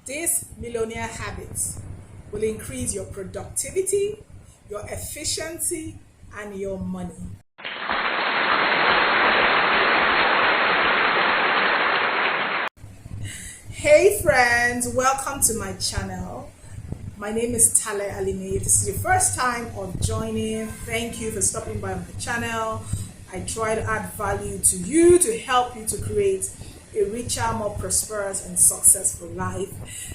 These millionaire habits will increase your productivity, your efficiency, and your money. Hey friends, welcome to my channel. My name is Tale Alime. If this is your first time of joining, thank you for stopping by my channel. I try to add value to you to help you to create a richer, more prosperous and successful life.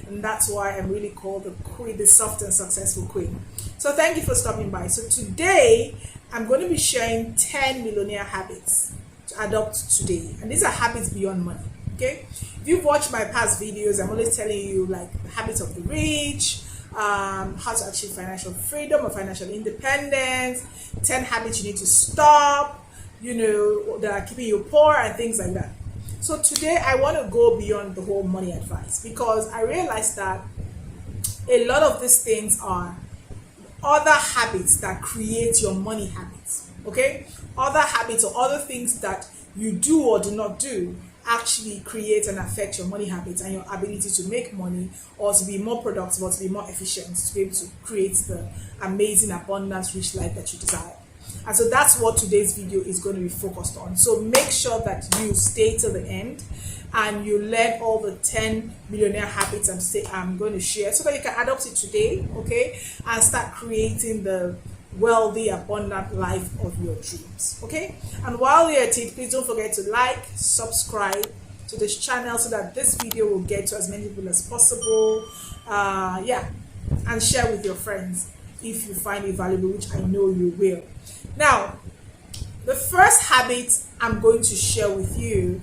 And that's why I'm really called the queen, the soft and successful queen. So thank you for stopping by. So today I'm going to be sharing 10 millionaire habits to adopt today. And these are habits beyond money. Okay, if you've watched my past videos, I'm always telling you like the habits of the rich, how to achieve financial freedom or financial independence, 10 habits you need to stop, that are keeping you poor and things like that. So today I want to go beyond the whole money advice because I realized that a lot of these things are other habits that create your money habits. Okay, other habits or other things that you do or do not do actually create and affect your money habits and your ability to make money or to be more productive or to be more efficient, to be able to create the amazing abundance rich life that you desire. And so that's what today's video is going to be focused on. So make sure that you stay till the end and you learn all the 10 millionaire habits I'm going to share so that you can adopt it today, okay, and start creating the wealthy, abundant life of your dreams. Okay, and while you're at it, please don't forget to like, subscribe to this channel so that this video will get to as many people as possible. And share with your friends if you find it valuable, which I know you will. Now, the first habit I'm going to share with you,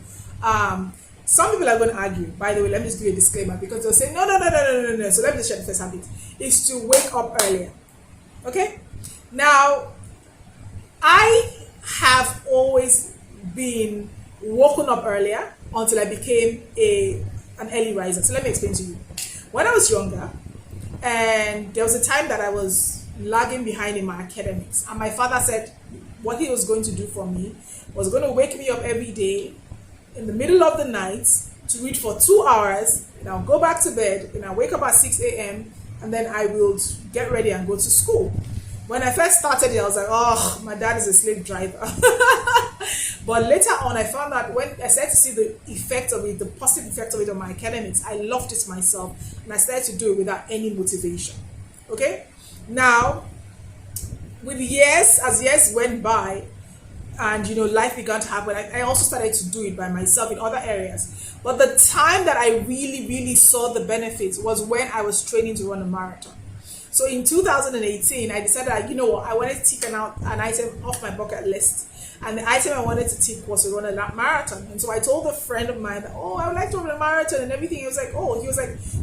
some people are going to argue. By the way, let me just give you a disclaimer because they'll say no. So let me just share the first habit is to wake up earlier. Okay. Now, I have always been woken up earlier until I became an early riser. So let me explain to you. When I was younger, and there was a time that I was lagging behind in my academics, and my father said what he was going to do for me was going to wake me up every day in the middle of the night to read for 2 hours, and I'll go back to bed, and I'll wake up at 6 a.m., and then I will get ready and go to school. When I first started it, I was like, oh, my dad is a slave driver. But later on, I found out when I started to see the effect of it, the positive effect of it on my academics, I loved it myself. And I started to do it without any motivation. Okay? Now, with years, as years went by, and life began to happen, I also started to do it by myself in other areas. But the time that I really saw the benefits was when I was training to run a marathon. So in 2018, I decided that, I wanted to tick an item off my bucket list. And the item I wanted to tick was to run a marathon. And so I told a friend of mine that, I would like to run a marathon and everything. He was like,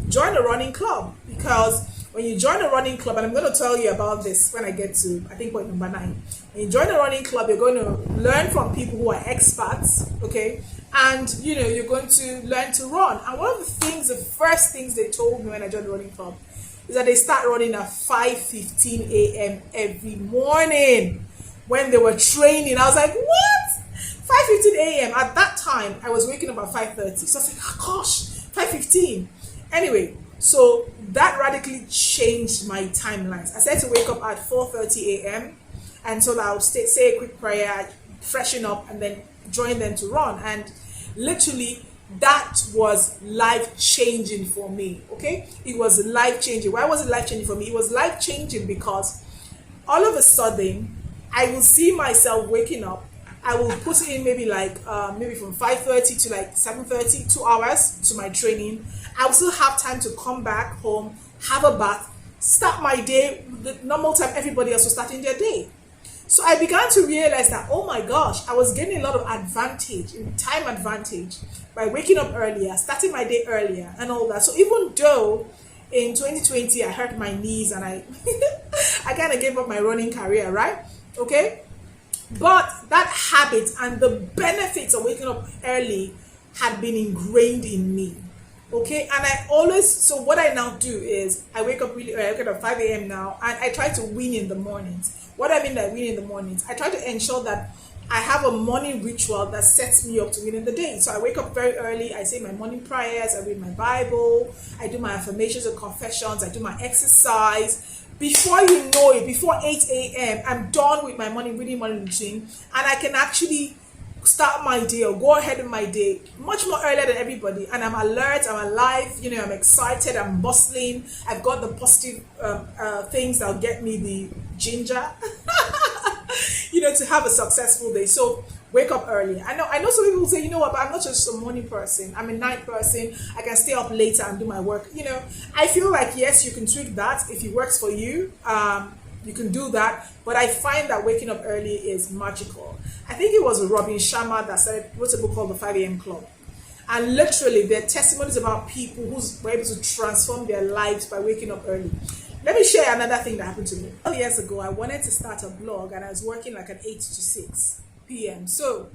join a running club. Because when you join a running club, and I'm going to tell you about this when I get to, I think, point number 9. When you join a running club, you're going to learn from people who are experts, okay? And, you're going to learn to run. And one of the first things they told me when I joined the running club is that they start running at 5:15 a.m. every morning when they were training. I was like, what? 5:15 a.m. At that time, I was waking up at 5:30. So I was like, oh, gosh, 5:15. Anyway, so that radically changed my timelines. I started to wake up at 4:30 a.m. and so I would say a quick prayer, freshen up, and then join them to run. And literally, that was life-changing for me, okay? It was life-changing. Why was it life-changing for me? It was life-changing because all of a sudden, I will see myself waking up. I will put in maybe from 5:30 to like 7:30, 2 hours to my training. I will still have time to come back home, have a bath, start my day, the normal time everybody else was starting their day. So I began to realize that, oh my gosh, I was getting a lot of advantage, time advantage, by waking up earlier, starting my day earlier and all that. So even though in 2020 I hurt my knees and I kind of gave up my running career, right? Okay? But that habit and the benefits of waking up early had been ingrained in me. Okay, and so what I now do is I wake up really early. I wake up at 5 a.m. now, and I try to win in the mornings. What I mean by win in the mornings, I try to ensure that I have a morning ritual that sets me up to win in the day. So I wake up very early, I say my morning prayers, I read my Bible, I do my affirmations and confessions, I do my exercise. Before you know it, before 8 a.m., I'm done with my morning routine, and I can actually start my day or go ahead in my day much more earlier than everybody. And I'm alert, I'm alive, I'm excited, I'm bustling. I've got the positive things that'll get me the ginger, to have a successful day. So wake up early. I know some people say, you know what, but I'm not just a morning person, I'm a night person. I can stay up later and do my work. I feel like, yes, you can tweak that if it works for you. You can do that, but I find that waking up early is magical. I think it was Robin Sharma that wrote a book called The 5 a.m. Club. And literally, there are testimonies about people who were able to transform their lives by waking up early. Let me share another thing that happened to me. 12 years ago, I wanted to start a blog, and I was working like at 8 to 6 p.m. So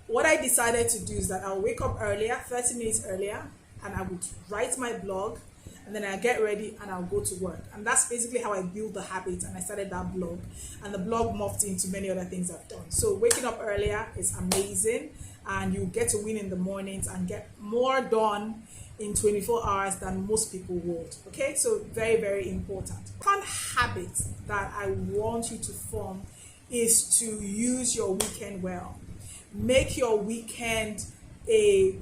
what I decided to do is that I'll wake up earlier, 30 minutes earlier, and I would write my blog, and then I'll get ready and I'll go to work. And that's basically how I built the habit, and I started that blog. And the blog morphed into many other things I've done. So waking up earlier is amazing, and you get to win in the mornings and get more done in 24 hours than most people would. Okay, so very, very important. One habit that I want you to form is to use your weekend well. Make your weekend a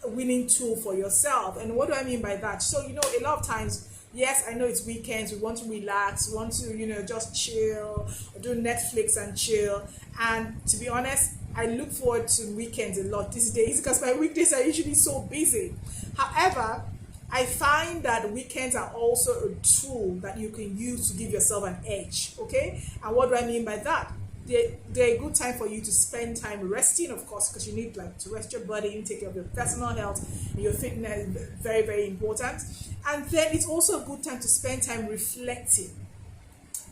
winning tool for yourself. And what do I mean by that? So a lot of times, yes, I know it's weekends, we want to relax, we want to just chill or do Netflix and chill. And to be honest, I look forward to weekends a lot these days because my weekdays are usually so busy. However, I find that weekends are also a tool that you can use to give yourself an edge. Okay, and what do I mean by that? They're a good time for you to spend time resting, of course, because you need to rest your body, you need to take care of your personal health, your fitness, very, very important. And then it's also a good time to spend time reflecting.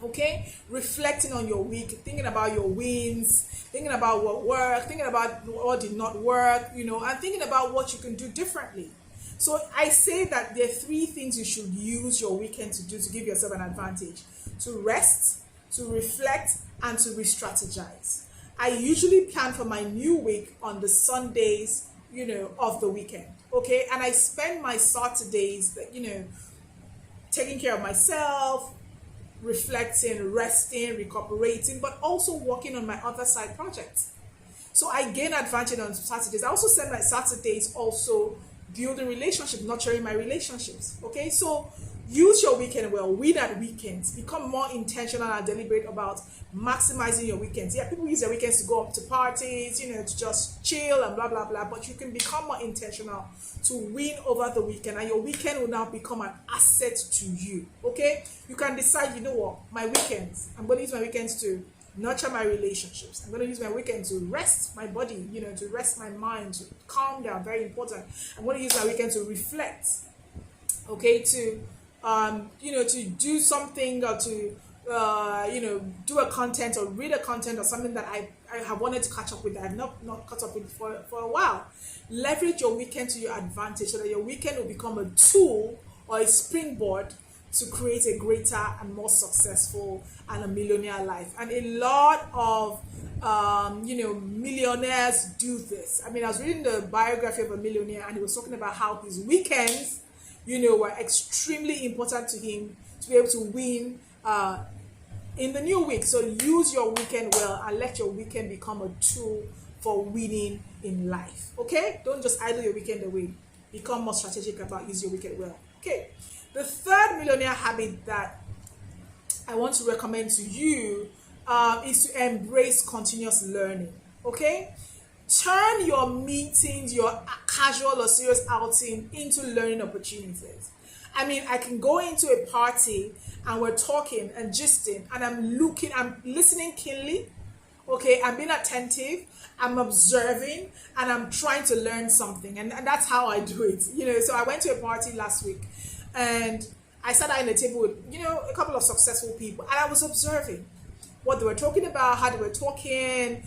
Okay, reflecting on your week, thinking about your wins, thinking about what worked, thinking about what did not work, and thinking about what you can do differently. So I say that there are 3 things you should use your weekend to do to give yourself an advantage: to rest, to reflect, and to re-strategize. I usually plan for my new week on the Sundays, of the weekend. Okay, and I spend my Saturdays, taking care of myself, reflecting, resting, recuperating, but also working on my other side projects. So I gain advantage on Saturdays. I also spend my Saturdays also building relationships, nurturing my relationships. Okay, so use your weekend well. Win at weekends. Become more intentional and deliberate about maximizing your weekends. Yeah, people use their weekends to go up to parties, to just chill and blah, blah, blah. But you can become more intentional to win over the weekend. And your weekend will now become an asset to you. Okay? You can decide, my weekends, I'm going to use my weekends to nurture my relationships. I'm going to use my weekend to rest my body, to rest my mind, to calm down. Very important. I'm going to use my weekend to reflect. Okay? To do something or to, do a content or read a content or something that I have wanted to catch up with that I've not caught up with for a while. Leverage your weekend to your advantage so that your weekend will become a tool or a springboard to create a greater and more successful and a millionaire life. And a lot of, millionaires do this. I was reading the biography of a millionaire, and he was talking about how his weekends were extremely important to him to be able to win in the new week. So use your weekend well and let your weekend become a tool for winning in life. Okay? Don't just idle your weekend away. Become more strategic about using your weekend well. Okay. The third millionaire habit that I want to recommend to you is to embrace continuous learning. Okay? Turn your meetings, your casual or serious outing into learning opportunities. I can go into a party and we're talking and gisting, and I'm listening keenly. Okay, I'm being attentive, I'm observing, and I'm trying to learn something. And that's how I do it. So I went to a party last week, and I sat at a table with, a couple of successful people, and I was observing what they were talking about, how they were talking,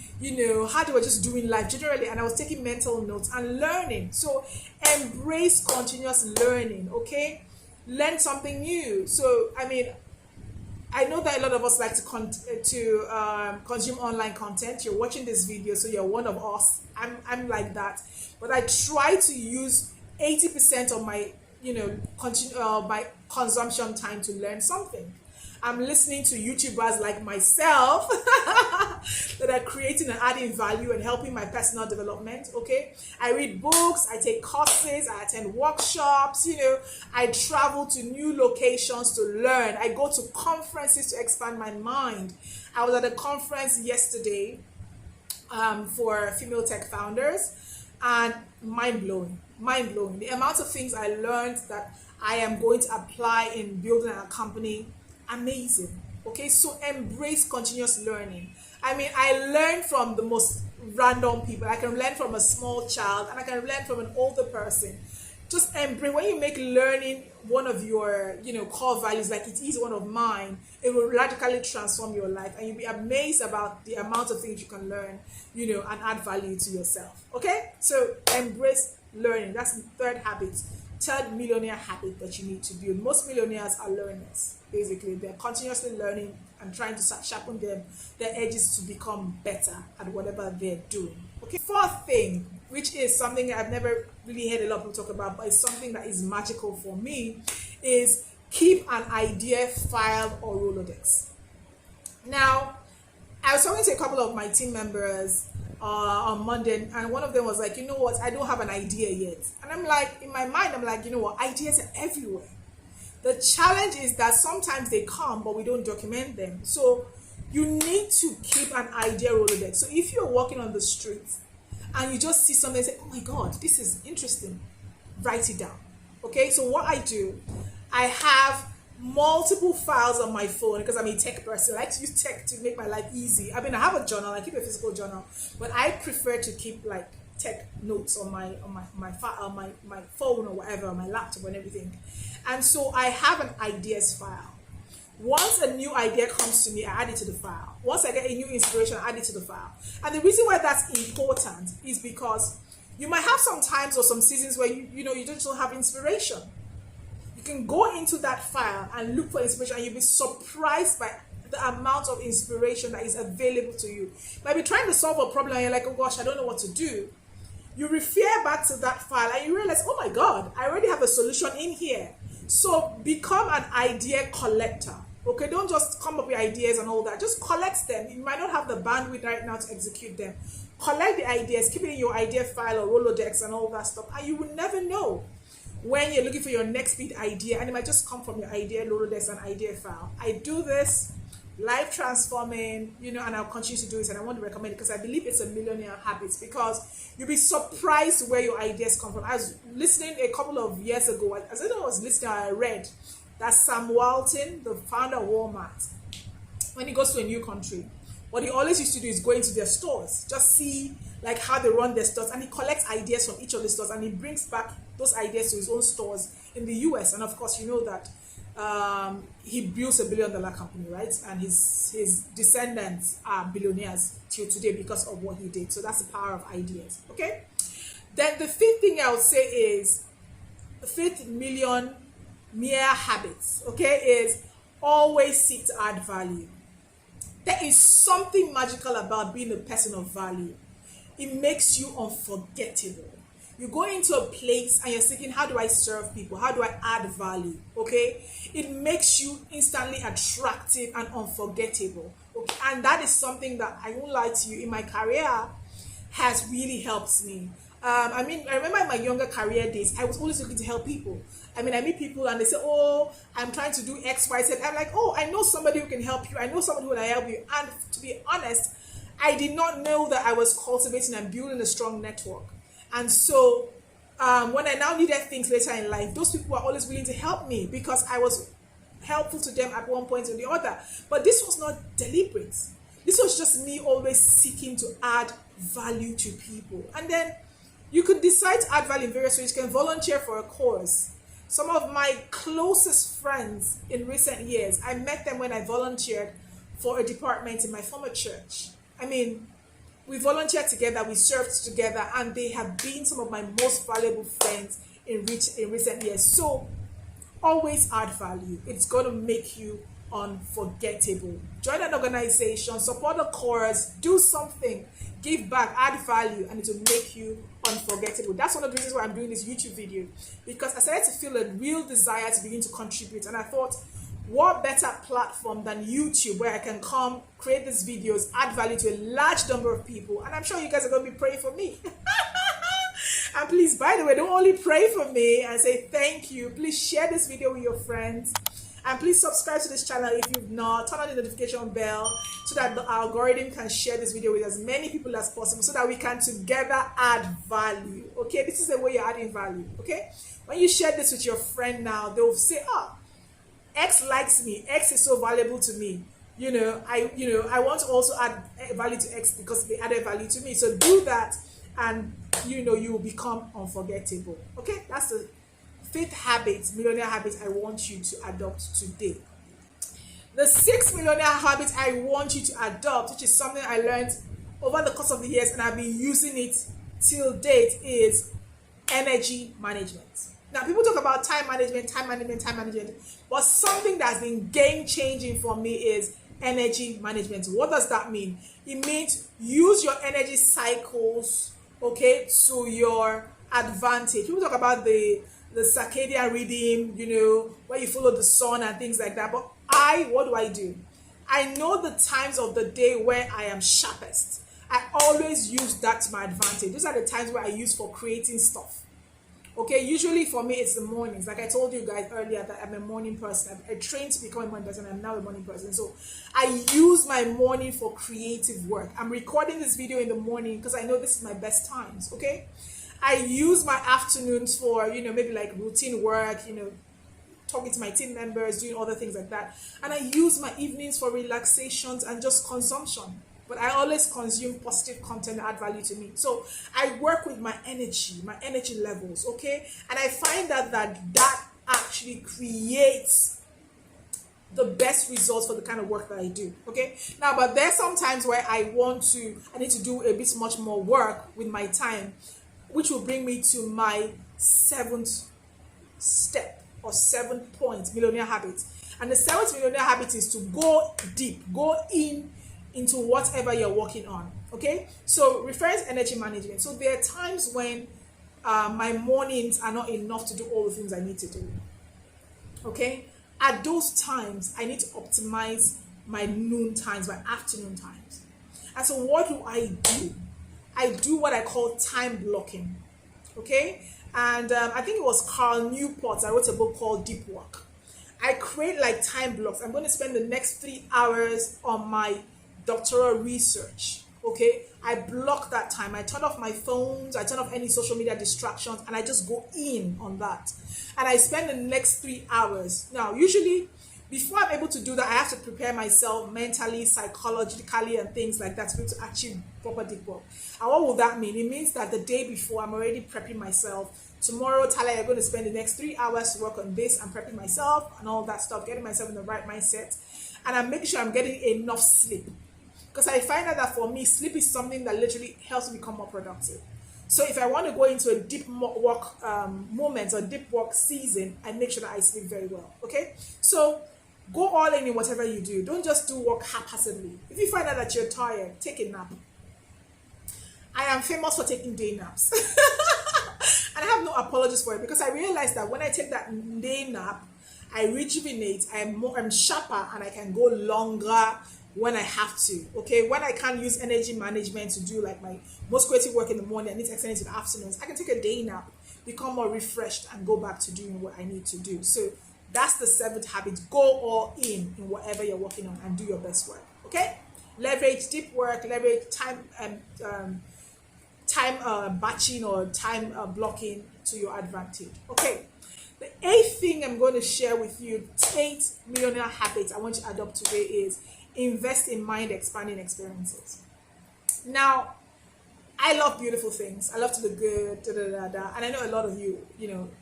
how they were just doing life generally. And I was taking mental notes and learning. So embrace continuous learning, okay? Learn something new. So, I know that a lot of us like to consume online content. You're watching this video, so you're one of us. I'm like that, but I try to use 80% of my my consumption time to learn something. I'm listening to YouTubers like myself that are creating and adding value and helping my personal development. Okay, I read books, I take courses, I attend workshops, I travel to new locations to learn. I go to conferences to expand my mind. I was at a conference yesterday for female tech founders, and mind blowing. The amount of things I learned that I am going to apply in building a company, amazing. Okay, so embrace continuous learning. I mean, I learn from the most random people. I can learn from a small child, and I can learn from an older person. Just embrace. When you make learning one of your core values, like it is one of mine, it will radically transform your life, and you'll be amazed about the amount of things you can learn, and add value to yourself. Okay, so embrace learning. That's the third habit. Third millionaire habit that you need to build. Most millionaires are learners. Basically, they're continuously learning and trying to sharpen their edges to become better at whatever they're doing. Okay. Fourth thing, which is something I've never really heard a lot of people talk about, but it's something that is magical for me, is keep an idea file or Rolodex. Now, I was talking to a couple of my team members on Monday, and one of them was like, you know what, I don't have an idea yet. And I'm like, in my mind, I'm like, you know what, ideas are everywhere. The challenge is that sometimes they come, but we don't document them. So you need to keep an idea Rolodex. So if you're walking on the street and you just see something and say, oh my God, this is interesting, write it down. Okay, so what I do, I have multiple files on my phone because I'm a tech person. I like to use tech to make my life easy. I mean, I have a journal, I keep a physical journal, but I prefer to keep like tech notes on my phone or whatever, my laptop and everything. And so I have an ideas file. Once a new idea comes to me, I add it to the file. Once I get a new inspiration, I add it to the file. And the reason why that's important is because you might have some times or some seasons where you just don't have inspiration. You can go into that file and look for inspiration, and you'll be surprised by the amount of inspiration that is available to you. You might be trying to solve a problem and you're like, oh gosh, I don't know what to do. You refer back to that file and you realize, oh my God, I already have a solution in here. So become an idea collector. Okay, don't just come up with ideas and all that. Just collect them. You might not have the bandwidth right now to execute them. Collect the ideas, keep it in your idea file or Rolodex and all that stuff. And you will never know when you're looking for your next big idea, and it might just come from your idea Rolodex and idea file. I do this, life transforming, and I'll continue to do this, and I want to recommend it because I believe it's a millionaire habit, because you'll be surprised where your ideas come from. I was listening a couple of years ago, as I was listening, I read that Sam Walton, the founder of Walmart, when he goes to a new country, what he always used to do is go into their stores, just see like how they run their stores, and he collects ideas from each of the stores and he brings back those ideas to his own stores in the US. And of course, you know that he built $1 billion company, right? And his descendants are billionaires till today because of what he did. So that's the power of ideas. Okay. Then the fifth thing I would say is the fifth millionaire habits. Okay, is always seek to add value. There is something magical about being a person of value. It makes you unforgettable. You go into a place and you're thinking, how do I serve people? How do I add value? Okay, it makes you instantly attractive and unforgettable. Okay, and that is something that, I won't lie to you, in my career has really helped me. I remember in my younger career days, I was always looking to help people. I meet people and they say, oh, I'm trying to do X, Y, Z. I'm like, oh, I know somebody who can help you. I know somebody who will help you. And to be honest, I did not know that I was cultivating and building a strong network. And so when I now needed things later in life, those people were always willing to help me because I was helpful to them at one point or the other. But this was not deliberate. This was just me always seeking to add value to people. And then you could decide to add value in various ways. You can volunteer for a cause. Some of my closest friends in recent years, I met them when I volunteered for a department in my former church. We volunteered together, we served together, and they have been some of my most valuable friends in recent years. So always add value. It's going to make you unforgettable. Join an organization, support a cause, do something, give back, add value, and it will make you unforgettable. That's one of the reasons why I'm doing this YouTube video, because I started to feel a real desire to begin to contribute, and I thought, what better platform than YouTube, where I can come, create these videos, add value to a large number of people, and I'm sure you guys are going to be praying for me. And please, by the way, don't only pray for me and say thank you. Please share this video with your friends. And please subscribe to this channel if you've not. Turn on the notification bell so that the algorithm can share this video with as many people as possible, so that we can together add value. Okay, this is the way you're adding value. Okay, when you share this with your friend now, they'll say, oh, X likes me. X is so valuable to me. I want to also add value to X because they added value to me. So do that, and you will become unforgettable. Okay, that's the 5th habit, millionaire habit, I want you to adopt today. The 6th millionaire habit I want you to adopt, which is something I learned over the course of the years and I've been using it till date, is energy management. Now, people talk about time management, but something that's been game-changing for me is energy management. What does that mean? It means use your energy cycles, okay, to your advantage. People talk about the circadian rhythm, where you follow the sun and things like that. But what do? I know the times of the day where I am sharpest. I always use that to my advantage. Those are the times where I use for creating stuff. Okay, usually for me, it's the mornings. Like I told you guys earlier that I'm a morning person. I trained to become a morning person. I'm now a morning person. So I use my morning for creative work. I'm recording this video in the morning because I know this is my best times, okay? I use my afternoons for, maybe like routine work, talking to my team members, doing other things like that. And I use my evenings for relaxations and just consumption. But I always consume positive content that add value to me. So I work with my energy levels, okay? And I find that actually creates the best results for the kind of work that I do, okay? Now, but there's some times where I need to do a bit much more work with my time, which will bring me to my 7th step or 7th point, millionaire habit. And the 7th millionaire habit is to go deep, go into whatever you're working on, okay? So referring to energy management. So there are times when my mornings are not enough to do all the things I need to do, okay? At those times, I need to optimize my noon times, my afternoon times. And so what do? I do what I call time blocking, okay? And I think it was Carl Newport. I wrote a book called Deep Work. I create like time blocks. I'm going to spend the next 3 hours on my doctoral research, okay? I block that time. I turn off my phones. I turn off any social media distractions, and I just go in on that. And I spend the next 3 hours. Now, usually, before I'm able to do that, I have to prepare myself mentally, psychologically, and things like that to be able to achieve proper deep work. And what will that mean? It means that the day before, I'm already prepping myself. Tomorrow, Tala, you're going to spend the next 3 hours to work on this. I'm prepping myself and all that stuff, getting myself in the right mindset. And I'm making sure I'm getting enough sleep. Because I find out that for me, sleep is something that literally helps me become more productive. So if I want to go into a deep work moment or deep work season, I make sure that I sleep very well, okay? So go all in whatever you do. Don't just do work haphazardly. If you find out that you're tired, take a nap. I am famous for taking day naps. And I have no apologies for it, because I realized that when I take that day nap, I rejuvenate, I'm sharper, and I can go longer when I have to, okay? When I can't use energy management to do like my most creative work in the morning, I need to extend it to the afternoons, I can take a day nap, become more refreshed, and go back to doing what I need to do. So that's the 7th habit. Go all in whatever you're working on and do your best work, okay? Leverage deep work, leverage time batching or time blocking to your advantage, okay? The 8th thing I'm going to share with you, 8 millionaire habits I want you to adopt today, is invest in mind-expanding experiences. Now, I love beautiful things. I love to look good, and I know a lot of you,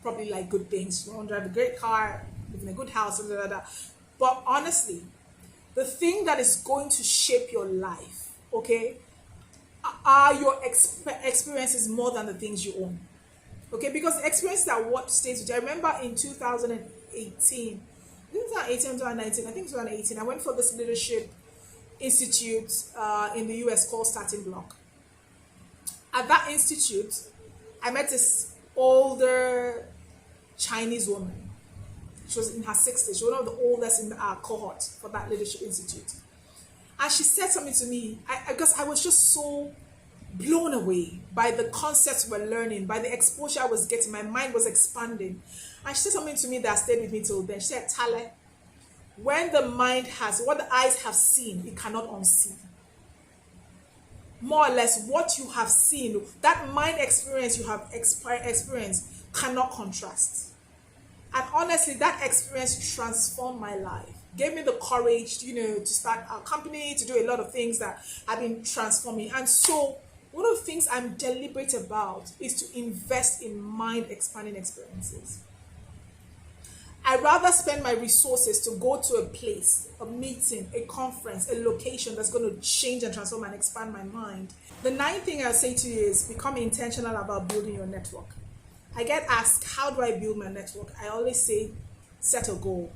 probably like good things. You want to drive a great car, live in a good house, But honestly, the thing that is going to shape your life, okay, are your experiences more than the things you own. Okay, because the experiences are what stays with you. I remember in 2018, 2018, 2019, I think 2018, I went for this leadership institute in the US called Starting Block. At that institute, I met this older Chinese woman. She was in her 60s. She was one of the oldest in our cohort for that leadership institute. And she said something to me, because I was just so blown away by the concepts we're learning, by the exposure I was getting. My mind was expanding. And she said something to me that stayed with me till then. She said, Tale, when the mind has, what the eyes have seen, it cannot unsee. More or less, what you have seen, that mind experience you have experienced cannot contrast. And honestly, that experience transformed my life. Gave me the courage, to start a company, to do a lot of things that have been transforming. And so, one of the things I'm deliberate about is to invest in mind expanding experiences. I'd rather spend my resources to go to a place, a meeting, a conference, a location that's going to change and transform and expand my mind. The ninth thing I'll say to you is become intentional about building your network. I get asked, how do I build my network? I always say, set a goal.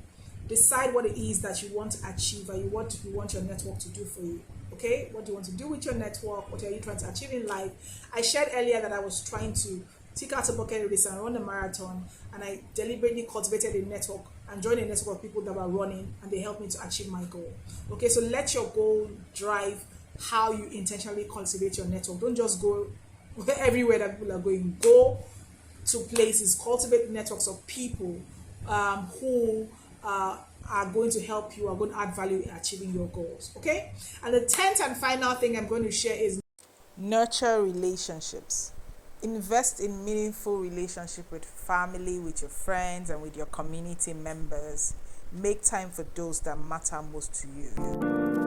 Decide what it is that you want to achieve and what you want your network to do for you. Okay? What do you want to do with your network? What are you trying to achieve in life? I shared earlier that I was trying to take out a bucket list and run a marathon, and I deliberately cultivated a network and joined a network of people that were running, and they helped me to achieve my goal. Okay, so let your goal drive how you intentionally cultivate your network. Don't just go everywhere that people are going. Go to places, cultivate networks of people who are going to help you, are going to add value in achieving your goals. Okay, and the 10th and final thing I'm going to share is nurture relationships. Invest in meaningful relationship with family, with your friends, and with your community members. Make time for those that matter most to you.